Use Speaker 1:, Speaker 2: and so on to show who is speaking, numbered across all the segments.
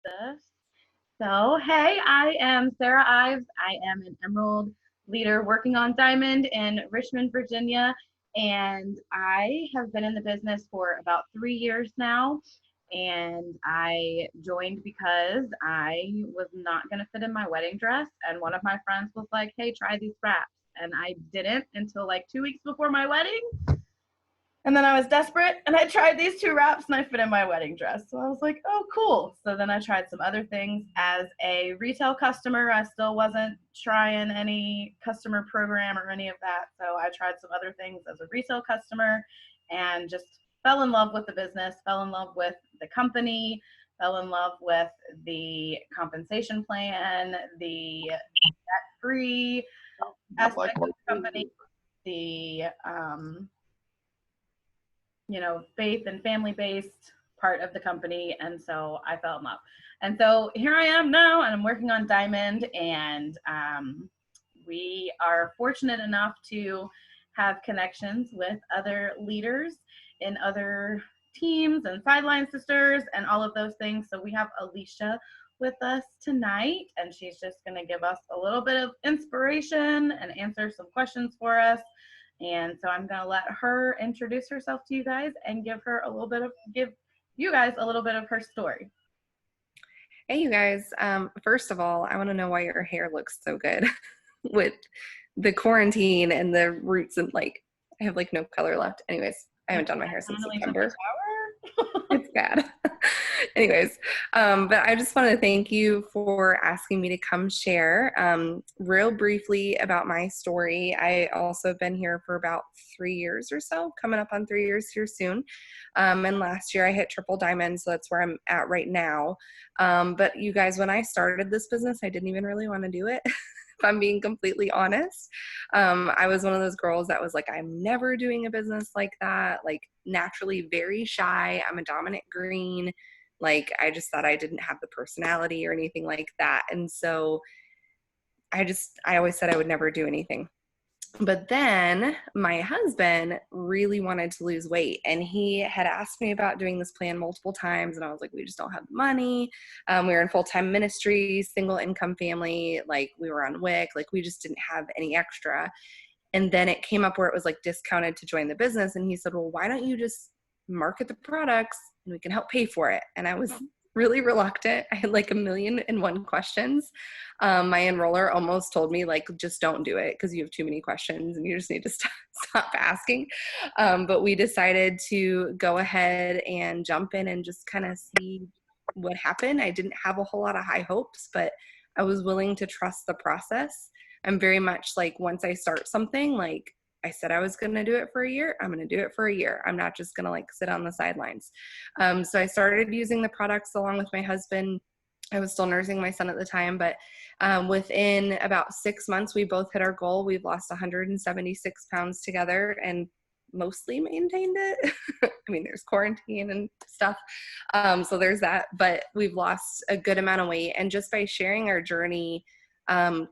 Speaker 1: this. So, hey, I am Sarah Ives. I am an Emerald leader working on Diamond in Richmond, Virginia. And I have been in the business for about 3 years now. And I joined because I was not going to fit in my wedding dress. And one of my friends was like, hey, try these wraps. And I didn't until like 2 weeks before my wedding. And then I was desperate and I tried these two wraps and I fit in my wedding dress. So I was like, oh, cool. So then I tried some other things. As a retail customer, I still wasn't trying any customer program or any of that. So I tried some other things as a retail customer and just fell in love with the business, fell in love with the company, fell in love with the compensation plan, the debt-free aspect of the company, the faith and family-based part of the company. And so I fell in love. And so here I am now, and I'm working on Diamond. And we are fortunate enough to have connections with other leaders in other teams and sideline sisters and all of those things. So we have Alicia with us tonight, and she's just going to give us a little bit of inspiration and answer some questions for us. And so I'm going to let her introduce herself to you guys and give you guys a little bit of her story.
Speaker 2: Hey, you guys. First of all, I want to know why your hair looks so good with the quarantine and the roots, and I have no color left. Anyways, I haven't done my hair since September. It's bad. Anyways, but I just want to thank you for asking me to come share real briefly about my story. I also have been here for about 3 years or so, coming up on 3 years here soon. And last year I hit triple diamond, so that's where I'm at right now. But you guys, when I started this business, I didn't even really want to do it. If I'm being completely honest. I was one of those girls that was like, I'm never doing a business like that. Naturally very shy. I'm a dominant green. I just thought I didn't have the personality or anything like that. And so I always said I would never do anything. But then my husband really wanted to lose weight, and he had asked me about doing this plan multiple times. And I was like, we just don't have the money. We were in full-time ministry, single income family. We were on WIC, we just didn't have any extra. And then it came up where it was discounted to join the business. And he said, well, why don't you just market the products and we can help pay for it? And I was really reluctant. I had 1,000,001 questions. My enroller almost told me just don't do it because you have too many questions and you just need to stop asking. But we decided to go ahead and jump in and just kind of see what happened. I didn't have a whole lot of high hopes, but I was willing to trust the process. I'm very much once I start something, I said I was going to do it for a year, I'm going to do it for a year. I'm not just going to sit on the sidelines. So I started using the products along with my husband. I was still nursing my son at the time, but within about 6 months, we both hit our goal. We've lost 176 pounds together and mostly maintained it. I mean, there's quarantine and stuff. So there's that, but we've lost a good amount of weight. And just by sharing our journey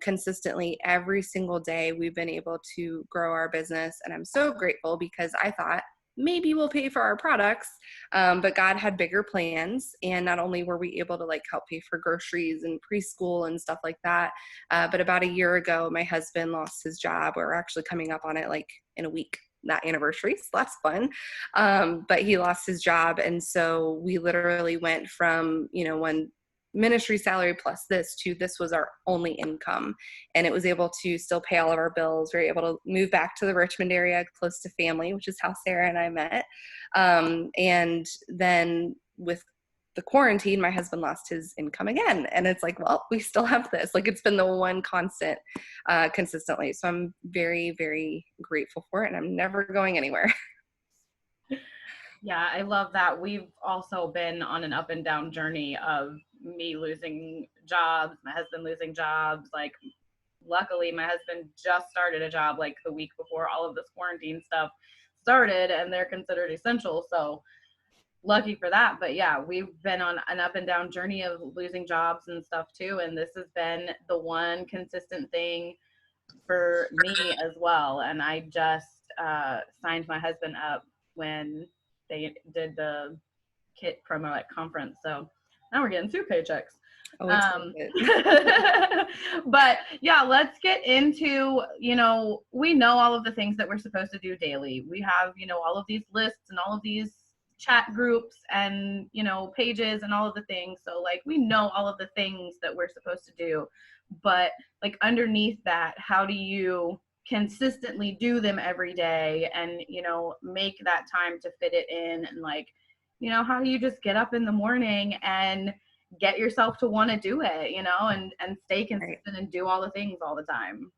Speaker 2: consistently every single day, we've been able to grow our business. And I'm so grateful because I thought maybe we'll pay for our products, but God had bigger plans. And not only were we able to help pay for groceries and preschool and stuff like that, but about a year ago, my husband lost his job. We're actually coming up on it in a week. That anniversary, so that's fun. But he lost his job. And so we literally went from, one ministry salary plus this was our only income, and it was able to still pay all of our bills. We were able to move back to the Richmond area close to family, which is how Sarah and I met. And then with the quarantine, my husband lost his income again, and it's well, we still have this. It's been the one constant consistently. So I'm very, very grateful for it, and I'm never going anywhere.
Speaker 1: Yeah, I love that. We've also been on an up and down journey of me losing jobs, my husband losing jobs. Luckily, my husband just started a job the week before all of this quarantine stuff started, and they're considered essential. So lucky for that. But yeah, we've been on an up and down journey of losing jobs and stuff too. And this has been the one consistent thing for me as well. And I just signed my husband up when they did the kit promo at conference. So Now we're getting 2 paychecks.
Speaker 2: Oh, it's worth
Speaker 1: Um,
Speaker 2: it.
Speaker 1: but yeah, let's get into, we know all of the things that we're supposed to do daily. We have, all of these lists and all of these chat groups and, pages and all of the things. So like, we know all of the things that we're supposed to do, but like underneath that, how do you consistently do them every day and, make that time to fit it in? And like, how do you just get up in the morning and get yourself to want to do it, and stay
Speaker 2: Right.
Speaker 1: consistent and do all the things all the time.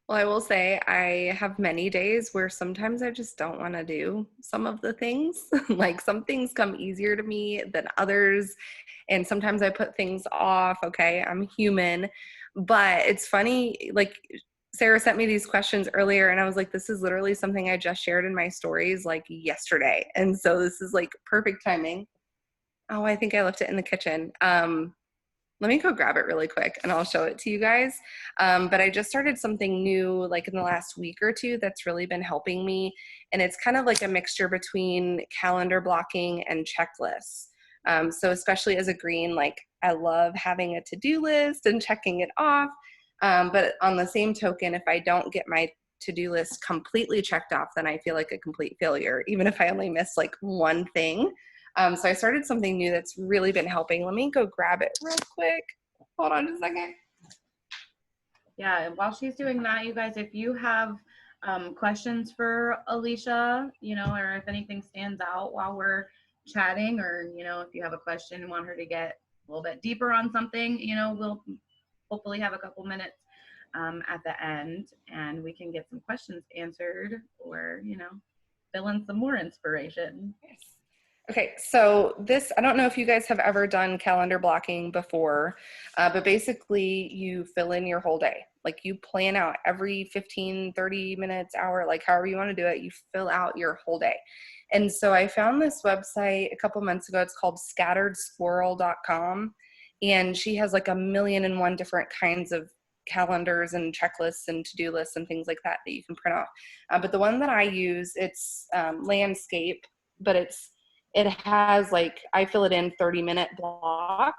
Speaker 2: Well, I will say I have many days where sometimes I just don't want to do some of the things. Like some things come easier to me than others. And sometimes I put things off. Okay, I'm human. But it's funny, like Sarah sent me these questions earlier, and I was like, this is literally something I just shared in my stories like yesterday. And so this is like perfect timing. Oh, I think I left it in the kitchen. Let me go grab it really quick and I'll show it to you guys. But I just started something new like in the last week or two that's really been helping me. And it's kind of like a mixture between calendar blocking and checklists. So especially as a green, like I love having a to-do list and checking it off. But on the same token, if I don't get my to-do list completely checked off, then I feel like a complete failure, even if I only miss like one thing. So I started something new that's really been helping. Let me go grab it real quick. Hold on just a second.
Speaker 1: Yeah, and while she's doing that, you guys, if you have questions for Alicia, or if anything stands out while we're chatting, or, if you have a question and want her to get a little bit deeper on something, we'll hopefully have a couple minutes at the end and we can get some questions answered or, fill in some more inspiration.
Speaker 2: Yes. Okay, so this, I don't know if you guys have ever done calendar blocking before, but basically you fill in your whole day. Like you plan out every 15, 30 minutes, hour, like however you want to do it, you fill out your whole day. And so I found this website a couple months ago. It's called scatteredsquirrel.com. And she has like 1,000,001 different kinds of calendars and checklists and to-do lists and things like that that you can print off. But the one that I use, it's landscape, but it has like, I fill it in 30-minute blocks.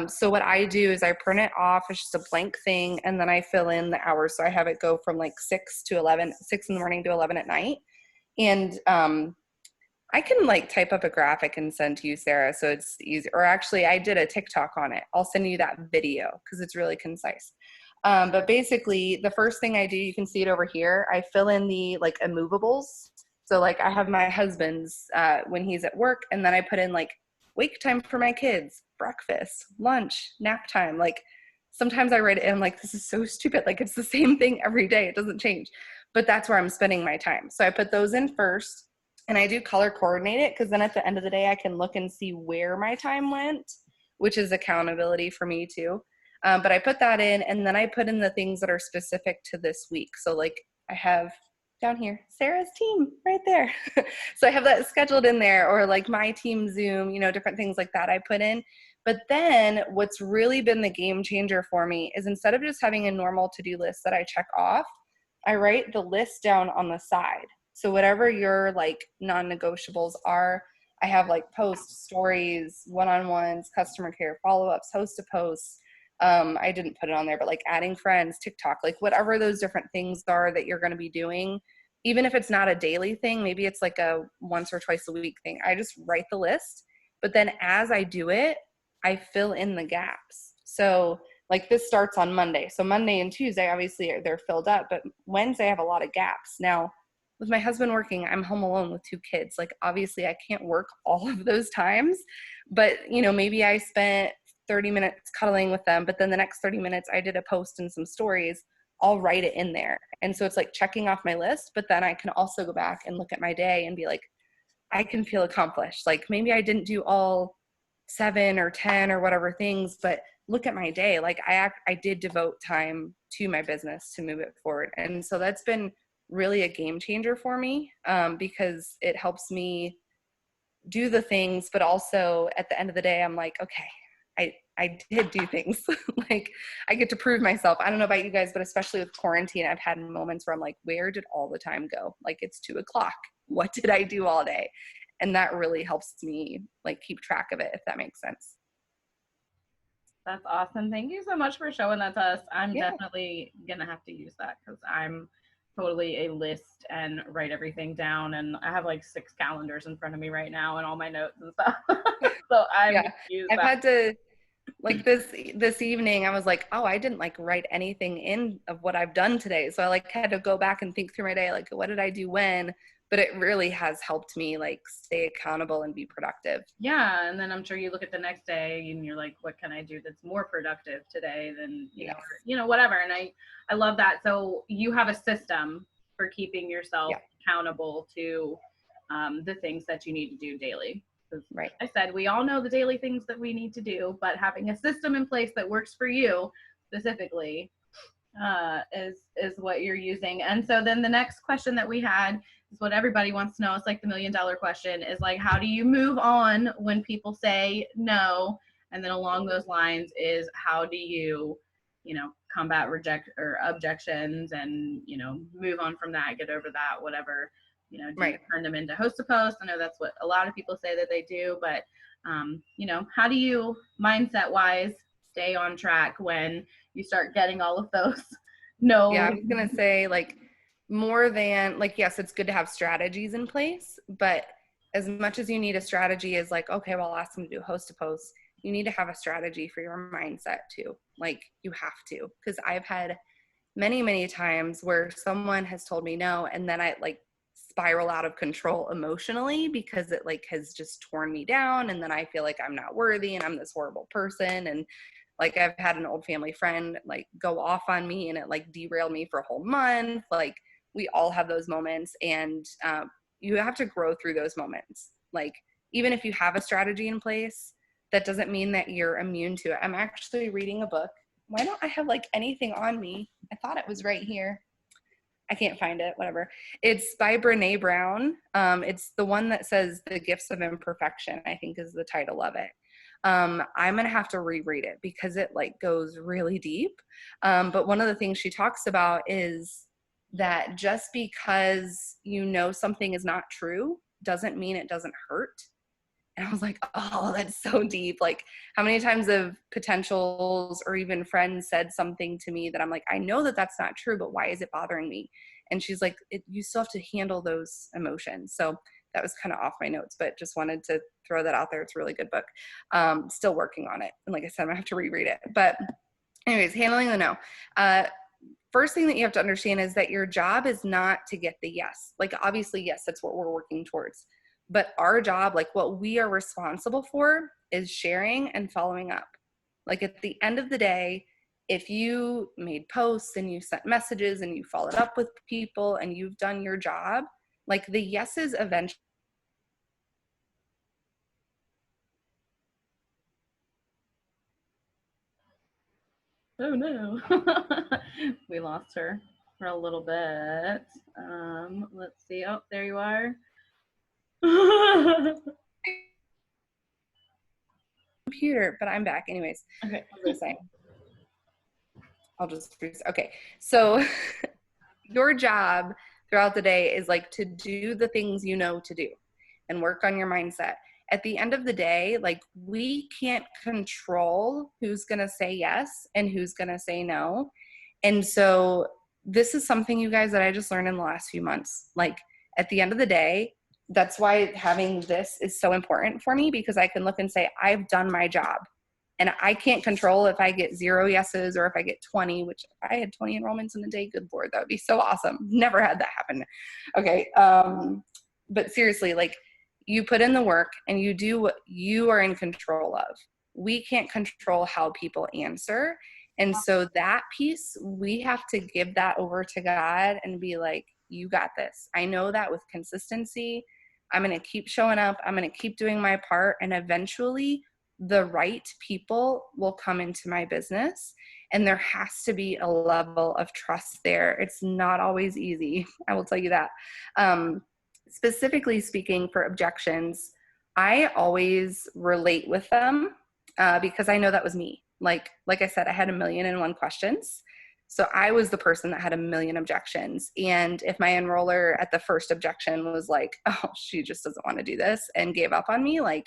Speaker 2: So what I do is I print it off. It's just a blank thing. And then I fill in the hours. So I have it go from like 6 to 11, 6 in the morning to 11 at night. And I can like type up a graphic and send to you, Sarah. So it's easy. Or actually I did a TikTok on it. I'll send you that video because it's really concise. But basically the first thing I do, you can see it over here. I fill in the like immovables. So like I have my husband's when he's at work, and then I put in like wake time for my kids, breakfast, lunch, nap time. Like sometimes I write it in like, this is so stupid. Like it's the same thing every day. It doesn't change, but that's where I'm spending my time. So I put those in first and I do color coordinate it because then at the end of the day, I can look and see where my time went, which is accountability for me too. But I put that in and then I put in the things that are specific to this week. So like I have down here, Sarah's team right there. So I have that scheduled in there, or like my team Zoom, different things like that I put in. But then what's really been the game changer for me is instead of just having a normal to-do list that I check off, I write the list down on the side. So whatever your like non-negotiables are, I have like posts, stories, one-on-ones, customer care, follow-ups, host a posts. I didn't put it on there, but like adding friends, TikTok, like whatever those different things are that you're going to be doing, even if it's not a daily thing, maybe it's like a once or twice a week thing. I just write the list, but then as I do it, I fill in the gaps. So like this starts on Monday. So Monday and Tuesday, obviously they're filled up, but Wednesday I have a lot of gaps. Now with my husband working, I'm home alone with 2 kids. Like obviously I can't work all of those times, but maybe I spent 30 minutes cuddling with them, but then the next 30 minutes I did a post and some stories. I'll write it in there. And so it's like checking off my list, but then I can also go back and look at my day and be like, I can feel accomplished. Like maybe I didn't do all 7 or 10 or whatever things, but look at my day. Like I did devote time to my business to move it forward. And so that's been really a game changer for me because it helps me do the things, but also at the end of the day, I'm like, okay, I did do things. Like I get to prove myself. I don't know about you guys, but especially with quarantine, I've had moments where I'm like, where did all the time go? Like it's 2 o'clock. What did I do all day? And that really helps me like keep track of it, if that makes sense.
Speaker 1: That's awesome. Thank you so much for showing that to us. I'm
Speaker 2: Yeah.
Speaker 1: definitely gonna have to use that because I'm totally a list and write everything down. And I have like 6 calendars in front of me right now and all my notes and stuff. So I'm gonna
Speaker 2: Yeah.
Speaker 1: use
Speaker 2: I've
Speaker 1: that.
Speaker 2: had to like this evening I was like, oh, I didn't like write anything in of what I've done today. So I like had to go back and think through my day, like what did I do when? But it really has helped me like stay accountable and be productive.
Speaker 1: Yeah, and then I'm sure you look at the next day and you're like, what can I do that's more productive today than,
Speaker 2: Yes.
Speaker 1: whatever. And I love that. So you have a system for keeping yourself
Speaker 2: Yeah.
Speaker 1: accountable to the things that you need to do daily. Because
Speaker 2: Right.
Speaker 1: I said, we all know the daily things that we need to do, but having a system in place that works for you specifically is what you're using. And so then the next question that we had is what everybody wants to know. It's like the $1,000,000 question is like, how do you move on when people say no? And then along those lines is how do you, combat reject or objections and, move on from that, get over that, whatever, do you
Speaker 2: Right.
Speaker 1: turn them into host to post? I know that's what a lot of people say that they do, but, how do you mindset wise stay on track when you start getting all of those
Speaker 2: Yeah,
Speaker 1: no.
Speaker 2: I was gonna say like more than like, yes, it's good to have strategies in place, but as much as you need a strategy is like, okay, well, I'll ask them to do host to post. You need to have a strategy for your mindset too. Like you have to, because I've had many, many times where someone has told me no, and then I like spiral out of control emotionally because it like has just torn me down. And then I feel like I'm not worthy and I'm this horrible person. And like I've had an old family friend like go off on me and it like derailed me for a whole month. Like we all have those moments, and you have to grow through those moments. Like even if you have a strategy in place, that doesn't mean that you're immune to it. I'm actually reading a book. Why don't I have like anything on me? I thought it was right here. I can't find it, whatever. It's by Brene Brown. It's the one that says The Gifts of Imperfection, I think is the title of it. I'm going to have to reread it because it like goes really deep. But one of the things she talks about is that just because you know something is not true doesn't mean it doesn't hurt. And I was like, oh, that's so deep. Like, how many times have potentials or even friends said something to me that I'm like, I know that that's not true, but why is it bothering me? And she's like, you still have to handle those emotions. So that was kind of off my notes, but just wanted to throw that out there. It's a really good book. Still working on it. And like I said, I'm going to have to reread it. But anyways, handling the no. First thing that you have to understand is that your job is not to get the yes. Like, obviously, yes, that's what we're working towards. But our job, like what we are responsible for, is sharing and following up. Like at the end of the day, if you made posts and you sent messages and you followed up with people and you've done your job, like the yeses eventually.
Speaker 1: Oh no. We lost her for a little bit. Let's see. Oh, there you are.
Speaker 2: Computer, but I'm back anyways.
Speaker 1: Okay.
Speaker 2: What was I saying? I'll just okay. So your job throughout the day is like to do the things you know to do and work on your mindset. At the end of the day, like we can't control who's going to say yes and who's going to say no. And so this is something, you guys, that I just learned in the last few months. Like at the end of the day, that's why having this is so important for me, because I can look and say, I've done my job. And I can't control if I get 0 yeses or if I get 20, which if I had 20 enrollments in a day, good Lord, that would be so awesome. Never had that happen. Okay. But seriously, like you put in the work and you do what you are in control of. We can't control how people answer. And so that piece, we have to give that over to God and be like, you got this. I know that with consistency, I'm going to keep showing up. I'm going to keep doing my part. And eventually the right people will come into my business. And there has to be a level of trust there. It's not always easy. I will tell you that. Specifically speaking for objections, I always relate with them because I know that was me. Like I said, I had 1,000,001 questions. So I was the person that had 1,000,000 objections. And if my enroller at the first objection was like, oh, she just doesn't want to do this and gave up on me, like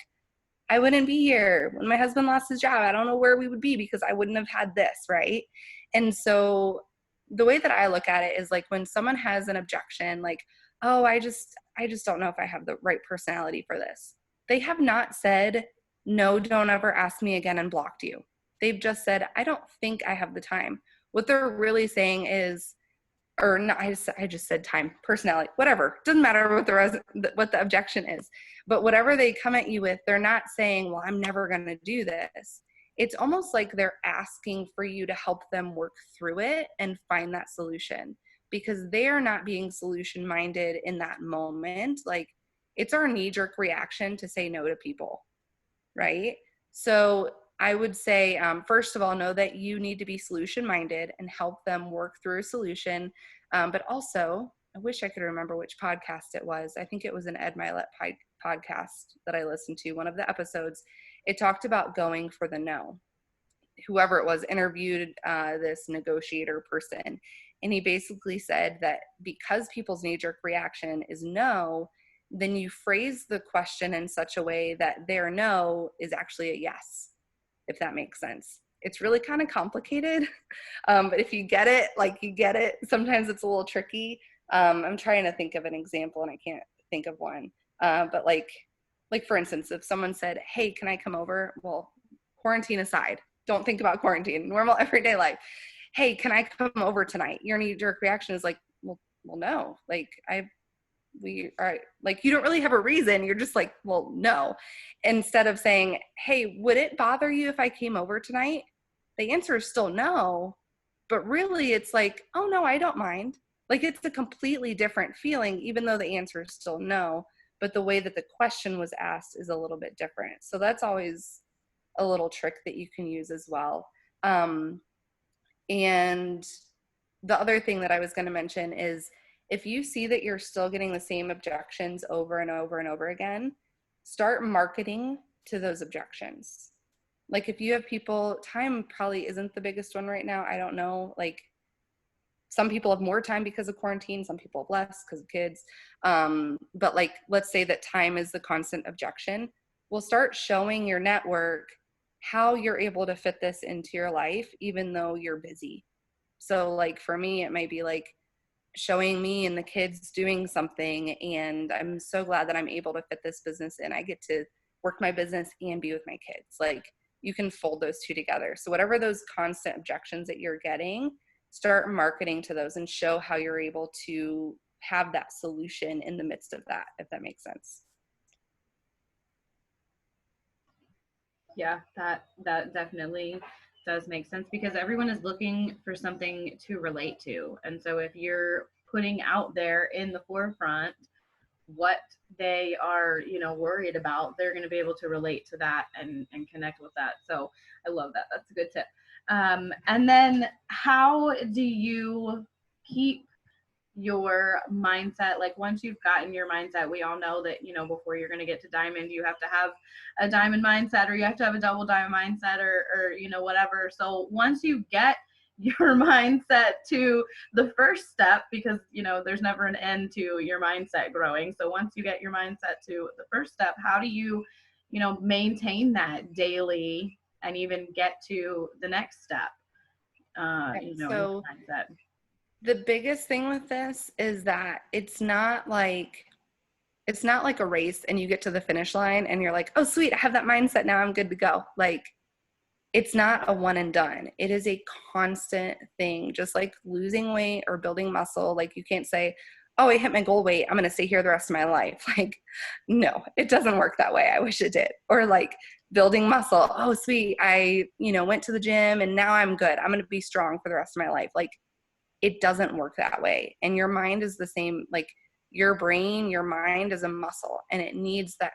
Speaker 2: I wouldn't be here. When my husband lost his job, I don't know where we would be because I wouldn't have had this, right? And so the way that I look at it is like when someone has an objection, like, oh, I just don't know if I have the right personality for this. They have not said, no, don't ever ask me again, and blocked you. They've just said, I don't think I have the time. What they're really saying is, or no, I just said time, personality, whatever. Doesn't matter what the objection is. But whatever they come at you with, they're not saying, well, I'm never going to do this. It's almost like they're asking for you to help them work through it and find that solution, because they are not being solution minded in that moment. Like, it's our knee-jerk reaction to say no to people, right? So I would say, first of all, know that you need to be solution minded and help them work through a solution. But also, I wish I could remember which podcast it was. I think it was an Ed Milet podcast that I listened to, one of the episodes. It talked about going for the no. Whoever it was interviewed this negotiator person. And he basically said that because people's knee-jerk reaction is no, then you phrase the question in such a way that their no is actually a yes, if that makes sense. It's really kind of complicated, but if you get it, like you get it. Sometimes it's a little tricky. I'm trying to think of an example and I can't think of one. But like for instance, if someone said, hey, can I come over? Well, quarantine aside, don't think about quarantine, normal everyday life. Hey, can I come over tonight? Your knee-jerk reaction is like, well, no, like we are like, you don't really have a reason. You're just like, well, no. Instead of saying, hey, would it bother you if I came over tonight? The answer is still no, but really it's like, oh no, I don't mind. Like, it's a completely different feeling, even though the answer is still no, but the way that the question was asked is a little bit different. So that's always a little trick that you can use as well. And the other thing that I was going to mention is, if you see that you're still getting the same objections over and over and over again, start marketing to those objections. Like, if you have people, time probably isn't the biggest one right now. I don't know. Like, some people have more time because of quarantine. Some people have less because of kids. But like, let's say that time is the constant objection. We'll start showing your network how you're able to fit this into your life, even though you're busy. So like for me, it might be like showing me and the kids doing something, and I'm so glad that I'm able to fit this business in. I get to work my business and be with my kids. Like, you can fold those two together. So whatever those constant objections that you're getting, start marketing to those and show how you're able to have that solution in the midst of that, if that makes sense.
Speaker 1: Yeah, that definitely does make sense, because everyone is looking for something to relate to. And so if you're putting out there in the forefront what they are, worried about, they're going to be able to relate to that and connect with that. So I love that. That's a good tip. And then how do you keep your mindset? Like, once you've gotten your mindset, we all know that, before you're going to get to diamond, you have to have a diamond mindset, or you have to have a double diamond mindset, or whatever. So once you get your mindset to the first step, because there's never an end to your mindset growing. So once you get your mindset to the first step, how do you maintain that daily and even get to the next step in mindset?
Speaker 2: The biggest thing with this is that it's not like a race and you get to the finish line and you're like, oh sweet, I have that mindset, now I'm good to go. Like, it's not a one and done. It is a constant thing, just like losing weight or building muscle. Like, you can't say, oh, I hit my goal weight, I'm going to stay here the rest of my life. Like, no, it doesn't work that way. I wish it did. Or like building muscle. Oh, sweet, I, went to the gym and now I'm good. I'm going to be strong for the rest of my life. Like, it doesn't work that way. And your mind is the same. Like, your brain, your mind is a muscle, and it needs that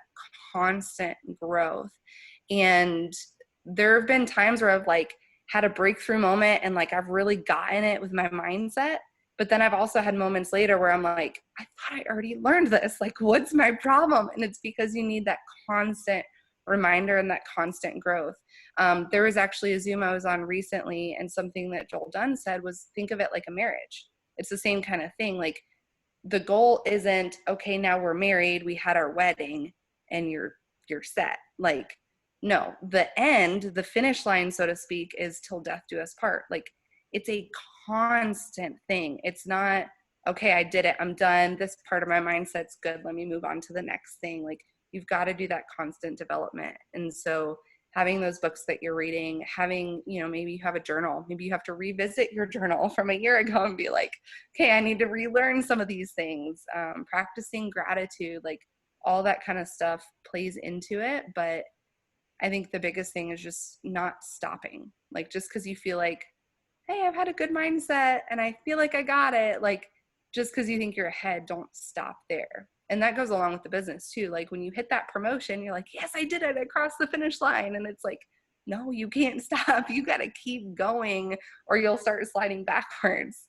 Speaker 2: constant growth. And there have been times where I've like had a breakthrough moment and like I've really gotten it with my mindset. But then I've also had moments later where I'm like, I thought I already learned this. Like, what's my problem? And it's because you need that constant reminder and that constant growth. There was actually a Zoom I was on recently, and something that Joel Dunn said was, think of it like a marriage. It's the same kind of thing. Like, the goal isn't, okay, now we're married, we had our wedding, and you're you're set. Like, no, the finish line, so to speak, is till death do us part. Like, it's a constant thing. It's not, okay, I did it, I'm done, this part of my mindset's good, let me move on to the next thing. Like, you've got to do that constant development. And so having those books that you're reading, having, maybe you have a journal, maybe you have to revisit your journal from a year ago and be like, okay, I need to relearn some of these things. Practicing gratitude, like all that kind of stuff plays into it. But I think the biggest thing is just not stopping. Like, just because you feel like, hey, I've had a good mindset and I feel like I got it. Like, just because you think you're ahead, don't stop there. And that goes along with the business too. Like, when you hit that promotion, you're like, yes, I did it. I crossed the finish line. And it's like, no, you can't stop. You got to keep going or you'll start sliding backwards.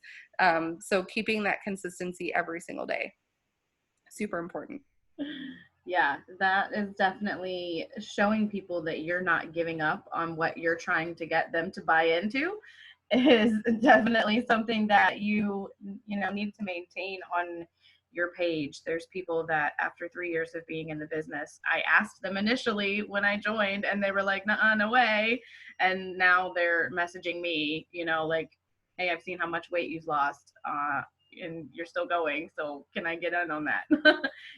Speaker 2: So keeping that consistency every single day, super important.
Speaker 1: Yeah, that is definitely showing people that you're not giving up on what you're trying to get them to buy into is definitely something that you need to maintain on your page. There's people that after 3 years of being in the business, I asked them initially when I joined and they were like, "Nuh-uh, no way." And now they're messaging me, like, "Hey, I've seen how much weight you've lost. And you're still going, so can I get in on that?"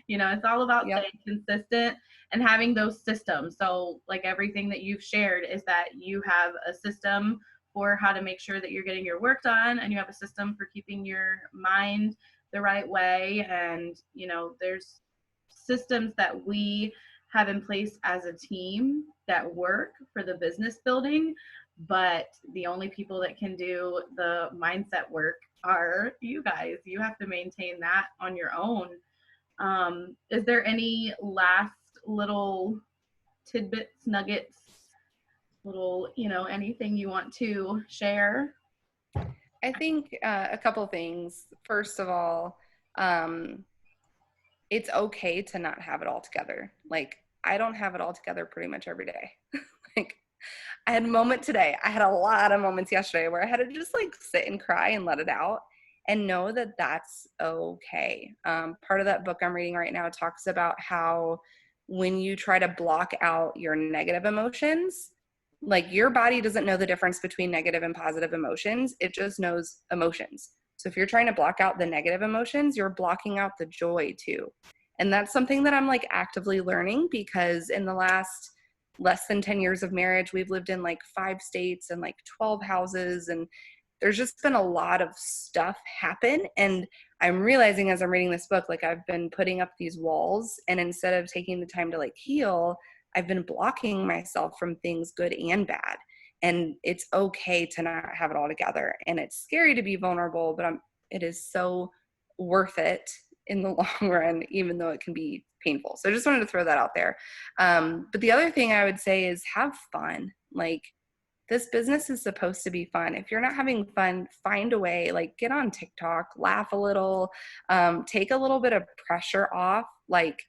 Speaker 1: It's all about
Speaker 2: Yep.
Speaker 1: staying consistent and having those systems. So like everything that you've shared is that you have a system for how to make sure that you're getting your work done, and you have a system for keeping your mind the right way. And there's systems that we have in place as a team that work for the business building, but the only people that can do the mindset work are you guys. You have to maintain that on your own. Is there any last little tidbits, nuggets, little, anything you want to share?
Speaker 2: I think a couple things. First of all, it's okay to not have it all together. Like, I don't have it all together pretty much every day. Like, I had a moment today. I had a lot of moments yesterday where I had to just like sit and cry and let it out and know that that's okay. Part of that book I'm reading right now talks about how when you try to block out your negative emotions, like, your body doesn't know the difference between negative and positive emotions. It just knows emotions. So if you're trying to block out the negative emotions, you're blocking out the joy too. And that's something that I'm like actively learning, because in the last less than 10 years of marriage, we've lived in like 5 states and like 12 houses. And there's just been a lot of stuff happen. And I'm realizing as I'm reading this book, like, I've been putting up these walls, and instead of taking the time to like heal, I've been blocking myself from things good and bad. And it's okay to not have it all together. And it's scary to be vulnerable, but it is so worth it in the long run, even though it can be painful. So I just wanted to throw that out there. But the other thing I would say is have fun. Like, this business is supposed to be fun. If you're not having fun, find a way, like, get on TikTok, laugh a little, take a little bit of pressure off. Like,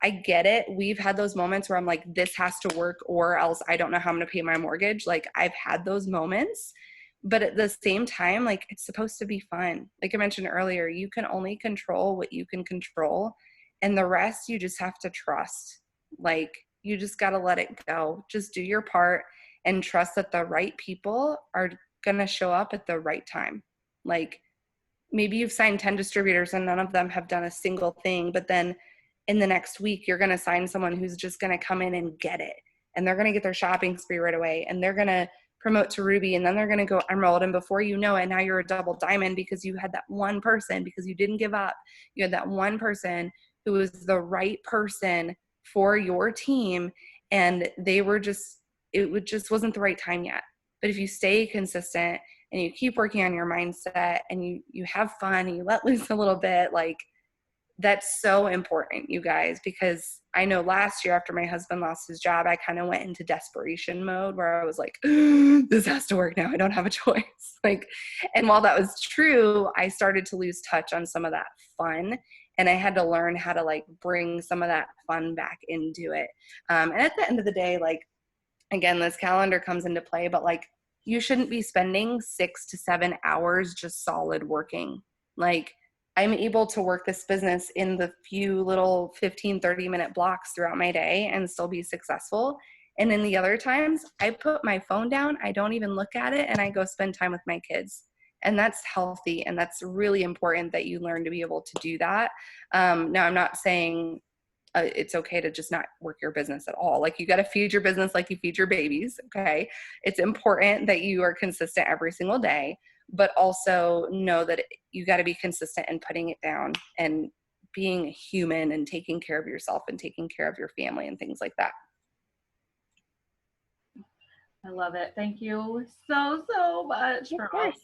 Speaker 2: I get it. We've had those moments where I'm like, this has to work or else I don't know how I'm going to pay my mortgage. Like, I've had those moments, but at the same time, like, it's supposed to be fun. Like I mentioned earlier, you can only control what you can control, and the rest you just have to trust. Like, you just got to let it go. Just do your part and trust that the right people are going to show up at the right time. Like, maybe you've signed 10 distributors and none of them have done a single thing, but then in the next week, you're going to sign someone who's just going to come in and get it. And they're going to get their shopping spree right away. And they're going to promote to Ruby. And then they're going to go Emerald. And before you know it, now you're a double diamond, because you had that one person, because you didn't give up. You had that one person who was the right person for your team. And it just wasn't the right time yet. But if you stay consistent and you keep working on your mindset and you have fun and you let loose a little bit, like, that's so important, you guys, because I know last year after my husband lost his job, I kind of went into desperation mode where I was like, this has to work now. I don't have a choice. Like, and while that was true, I started to lose touch on some of that fun. And I had to learn how to like bring some of that fun back into it. And at the end of the day, like, again, this calendar comes into play, but like, you shouldn't be spending 6 to 7 hours just solid working. Like, I'm able to work this business in the few little 15, 30-minute blocks throughout my day and still be successful. And in the other times, I put my phone down, I don't even look at it, and I go spend time with my kids. And that's healthy, and that's really important that you learn to be able to do that. Now, I'm not saying it's okay to just not work your business at all. Like, you got to feed your business like you feed your babies. Okay. It's important that you are consistent every single day, but also know that you got to be consistent in putting it down and being human and taking care of yourself and taking care of your family and things like that.
Speaker 1: I love it. Thank you so much
Speaker 2: Of
Speaker 1: for all
Speaker 2: course.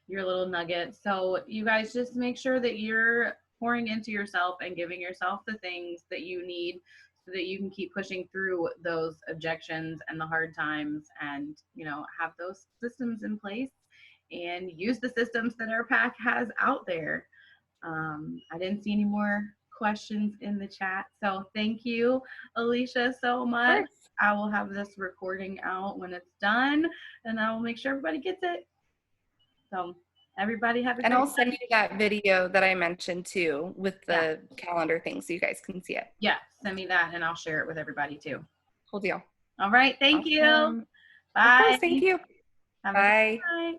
Speaker 1: your little nuggets. So you guys just make sure that you're pouring into yourself and giving yourself the things that you need so that you can keep pushing through those objections and the hard times, and have those systems in place and use the systems that our pack has out there. I didn't see any more questions in the chat. So thank you, Alicia, so
Speaker 2: Of
Speaker 1: much.
Speaker 2: course.
Speaker 1: I will have this recording out when it's done, and I will make sure everybody gets it. So everybody have a
Speaker 2: And
Speaker 1: great
Speaker 2: I'll send you that video that I mentioned too with
Speaker 1: Yeah.
Speaker 2: the calendar thing so you guys can see it.
Speaker 1: Yeah, send me that and I'll share it with everybody too.
Speaker 2: Cool deal.
Speaker 1: All right, thank you.
Speaker 2: Awesome. Of course.
Speaker 1: Bye.
Speaker 2: Thank you.
Speaker 1: Have a good
Speaker 2: Bye.
Speaker 1: night.